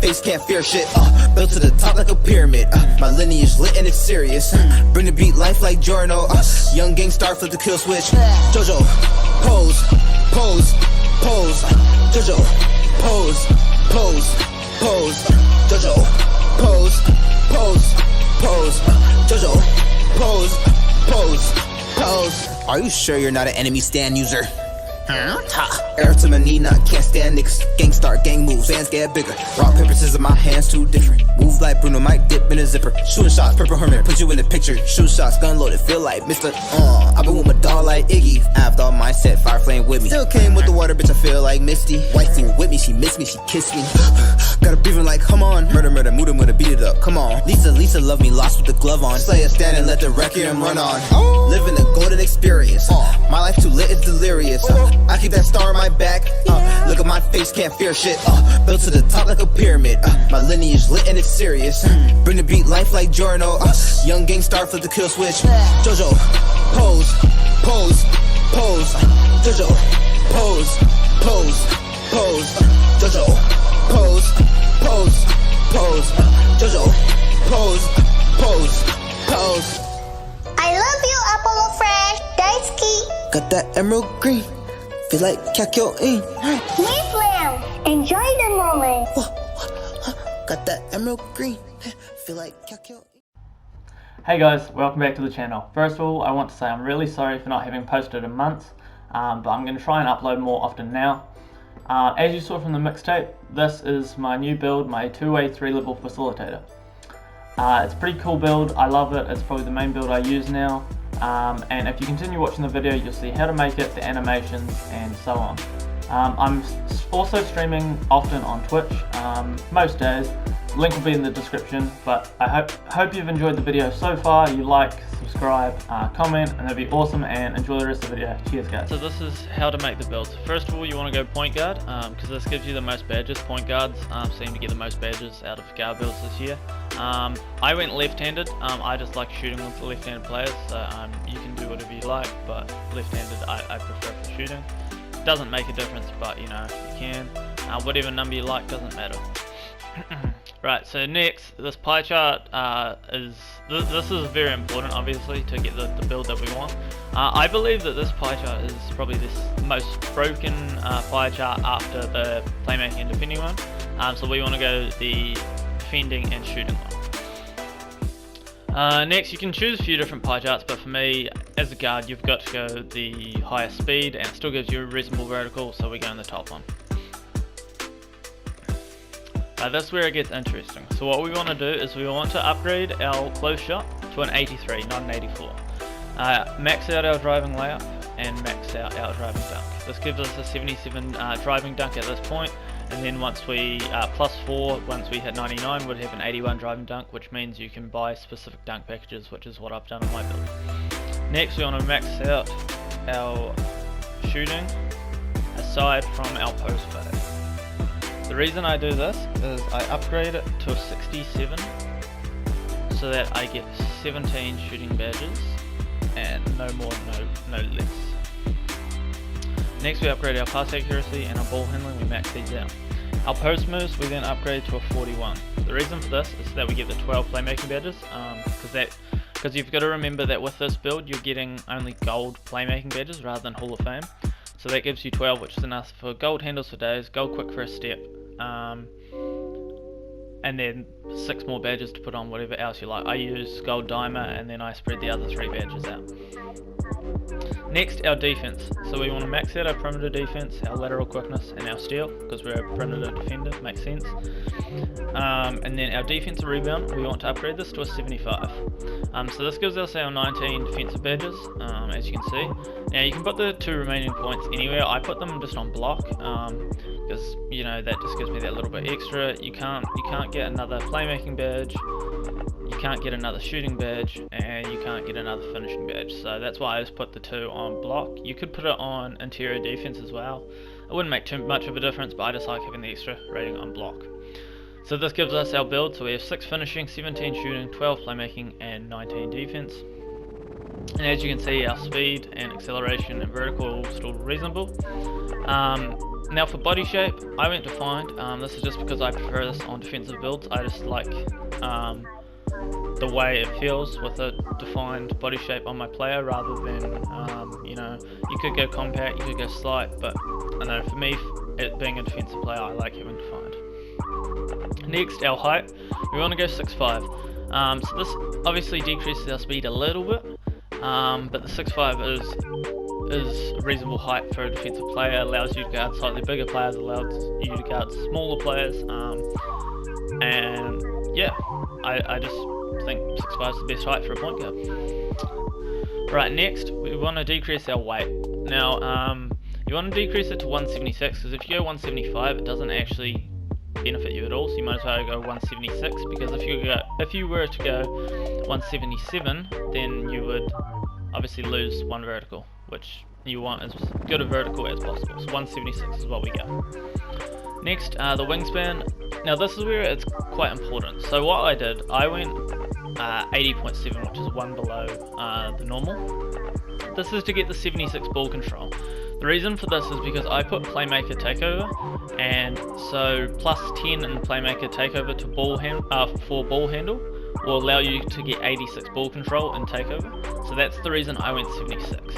face, can't fear shit. Built to the top like a pyramid. My lineage lit and it's serious. Bring the beat life like Jorno. Young gang star flip the kill switch. Jojo, pose, pose, pose. Jojo, pose, pose, pose. Jojo, pose, pose, pose. Jojo, pose, pose, pose. Are you sure you're not an enemy stand user? Ha! Air to my knee, not can't stand niggas. Gang start, gang moves, fans get bigger. Rock, paper, scissors, my hands too different. Move like Bruno, might dip in a zipper. Shooting shots, purple hermit, put you in the picture. Shoot shots, gun loaded, feel like Mr. I've been with my dog like Iggy. I've thought mindset, fire flame with me. Still came with the water, bitch, I feel like Misty. White thing with me, she missed me, she kissed me. Gotta breathe like, come on. Murder, murder, murder, beat it up, come on. Lisa, love me, lost with the glove on. Slayer stand and let the record run on. Living a golden experience. My life too lit, it's delirious. I keep that star on my back. Look at my face, can't fear shit. Built to the top like a pyramid. My lineage lit and it's serious. Bring the beat life like Jorno. Young gang star flip the kill switch. Jojo, pose, pose, pose. Jojo, pose, pose, pose. Jojo, pose, pose, pose. Jojo, pose, pose, pose. I love you, Apollo Fresh. Daisuki. Got that emerald green. Feel like Kakyoin. Wait, Lamb. Enjoy the moment. Got that emerald green. Feel like Kakyoin. Hey guys, welcome back to the channel. First of all, I want to say I'm really sorry for not having posted in months, but I'm going to try and upload more often now. As you saw from the mixtape, this is my new build, my 2-way 3-level facilitator. It's a pretty cool build, I love it, it's probably the main build I use now. And if you continue watching the video, you'll see how to make it, the animations, and so on. I'm also streaming often on Twitch, most days. Link will be in the description, but I hope you've enjoyed the video so far. You like, subscribe, comment, and that'd be awesome, and enjoy the rest of the video. Cheers guys. So this is how to make the build. So first of all, you want to go point guard, because this gives you the most badges. Point guards seem to get the most badges out of guard builds this year. I went left-handed. I just like shooting with the left-handed players, so you can do whatever you like, but left-handed I prefer for shooting. Doesn't make a difference, but you know, you can. Whatever number you like doesn't matter. Right, so next, this pie chart this is very important, obviously, to get the build that we want. I believe that this pie chart is probably the most broken pie chart after the playmaking and defending one. So we want to go the defending and shooting one. Next, you can choose a few different pie charts, but for me, as a guard, you've got to go the highest speed, and it still gives you a reasonable vertical, so we go in the top one. That's where it gets interesting. So what we want to do is we want to upgrade our close shot to an 83, not an 84. Max out our driving layup and max out our driving dunk. This gives us a 77 driving dunk at this point, and then once we plus 4, once we hit 99, we'd have an 81 driving dunk, which means you can buy specific dunk packages, which is what I've done in my build. Next, we want to max out our shooting aside from our post fade. The reason I do this is I upgrade it to a 67 so that I get 17 shooting badges and no more, no less. Next, we upgrade our pass accuracy and our ball handling, we max these out. Our post moves we then upgrade to a 41. The reason for this is that we get the 12 playmaking badges, because you've got to remember that with this build you're getting only gold playmaking badges rather than Hall of Fame. So that gives you 12, which is enough for gold handles for days, gold quick first step, and then 6 more badges to put on whatever else you like. I use gold dimer and then I spread the other 3 badges out. Next, our defense. So we want to max out our perimeter defense, our lateral quickness, and our steal, because we're a perimeter defender, makes sense. And then our defensive rebound, we want to upgrade this to a 75. So this gives us our 19 defensive badges, as you can see. Now you can put the 2 remaining points anywhere. I put them just on block, because you know that just gives me that little bit extra. You can't get another playmaking badge, you can't get another shooting badge, and you can't get another finishing badge. So that's why I just put the 2 on block. You could put it on interior defense as well. It wouldn't make too much of a difference, but I just like having the extra rating on block. So this gives us our build. So we have 6 finishing, 17 shooting, 12 playmaking, and 19 defense. And as you can see, our speed and acceleration and vertical are still reasonable. Now for body shape, I went defined. This is just because I prefer this on defensive builds. I just like the way it feels with a defined body shape on my player rather than, you know, you could go compact, you could go slight, but I know for me, it being a defensive player, I like having defined. Next, our height. We want to go 6'5". So this obviously decreases our speed a little bit, but the 6'5" is a reasonable height for a defensive player. Allows you to guard slightly bigger players, allows you to guard smaller players, and yeah, I just think 6'5" is the best height for a point guard. Right, next we want to decrease our weight. Now, you want to decrease it to 176 because if you go 175, it doesn't actually benefit you at all. So you might as well go 176 because if you were to go 177, then you would obviously lose one vertical, which you want as good a vertical as possible. So 176 is what we go. Next, the wingspan. Now this is where it's quite important. So what I did, I went 80.7, which is one below the normal. This is to get the 76 ball control. The reason for this is because I put playmaker takeover, and so plus 10 in playmaker takeover to for ball handle will allow you to get 86 ball control and takeover. So that's the reason I went 76.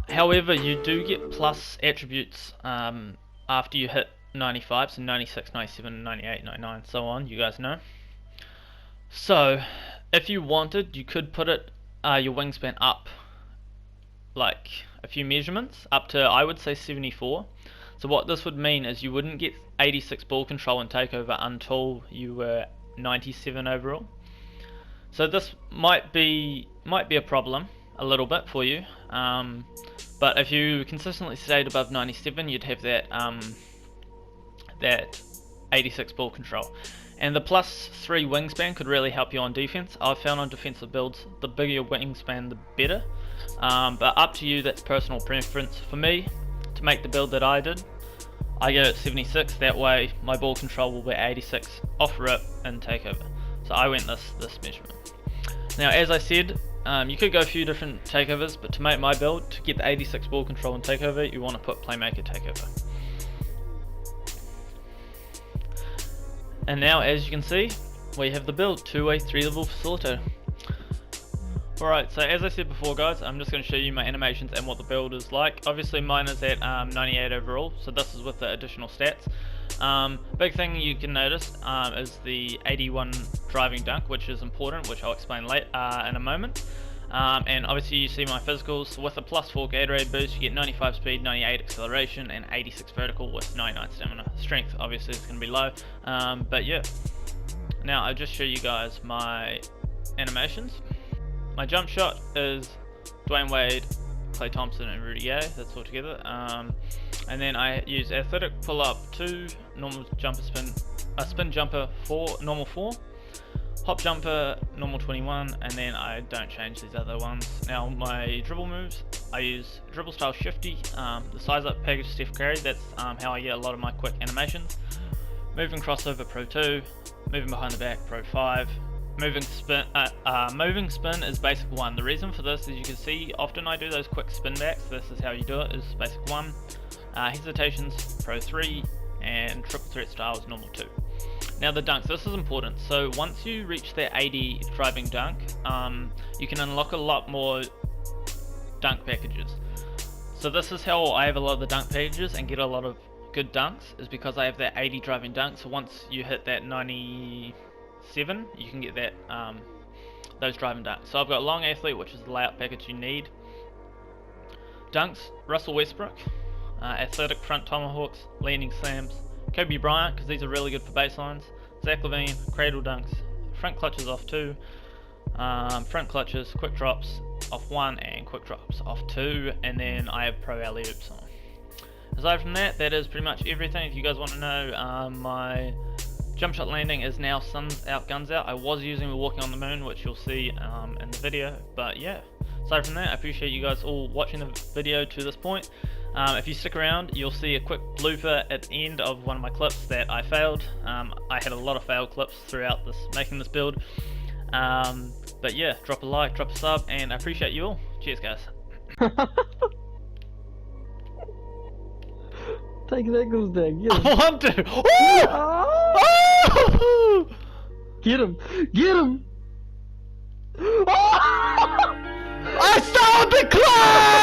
However, you do get plus attributes after you hit 95, so 96, 97, 98, 99, so on, you guys know. So, if you wanted, you could put it your wingspan up like a few measurements, up to I would say 74. So what this would mean is you wouldn't get 86 ball control and takeover until you were 97 overall. So this might be a problem a little bit for you, but if you consistently stayed above 97, you'd have that that 86 ball control. And the +3 wingspan could really help you on defense. I've found on defensive builds, the bigger your wingspan, the better. But up to you, that's personal preference. For me, to make the build that I did, I go at 76. That way, my ball control will be 86 off rip and takeover. So I went this measurement. Now, as I said, you could go a few different takeovers, but to make my build, to get the 86 ball control and takeover, you want to put playmaker takeover. And now, as you can see, we have the build, two-way, 3-level facilitator. Alright, so as I said before guys, I'm just going to show you my animations and what the build is like. Obviously mine is at 98 overall, so this is with the additional stats. Big thing you can notice is the 81 driving dunk, which is important, which I'll explain later in a moment. And obviously you see my physicals. With a +4 Gatorade boost, you get 95 speed, 98 acceleration, and 86 vertical with 99 stamina. Strength obviously is going to be low, but yeah. Now I'll just show you guys my animations. My jump shot is Dwayne Wade, Klay Thompson, and Rudy Gay. That's all together. And then I use athletic pull up 2, normal jumper spin, a spin jumper 4, normal 4. Hop jumper, normal 21, and then I don't change these other ones. Now my dribble moves, I use dribble style shifty, the size up package Steph Curry, that's how I get a lot of my quick animations. Moving crossover Pro 2, moving behind the back Pro 5, moving spin is basic 1. The reason for this is you can see often I do those quick spin backs, this is how you do it, is basic 1. Hesitations Pro 3, and triple threat style is normal 2. Now the dunks, this is important. So once you reach that 80 driving dunk, you can unlock a lot more dunk packages. So this is how I have a lot of the dunk packages and get a lot of good dunks, is because I have that 80 driving dunk. So once you hit that 97, you can get that those driving dunks. So I've got long athlete, which is the layout package you need. Dunks, Russell Westbrook, athletic front tomahawks, leaning slams, Kobe Bryant, because these are really good for baselines, Zach LaVine, cradle dunks, front clutches off 2, front clutches, quick drops off 1, and quick drops off 2, and then I have pro alley oops on. Aside from that, that is pretty much everything. If you guys want to know, my jump shot landing is now suns out, guns out. I was using the walking on the moon, which you'll see in the video, but yeah. Aside from that, I appreciate you guys all watching the video to this point. If you stick around, you'll see a quick blooper at the end of one of my clips that I failed. I had a lot of failed clips throughout making this build. But yeah, drop a like, drop a sub, and I appreciate you all. Cheers guys. Take his ankles down. Get I him. want to. Ah! Oh! Get him. Get him. I stole the claw!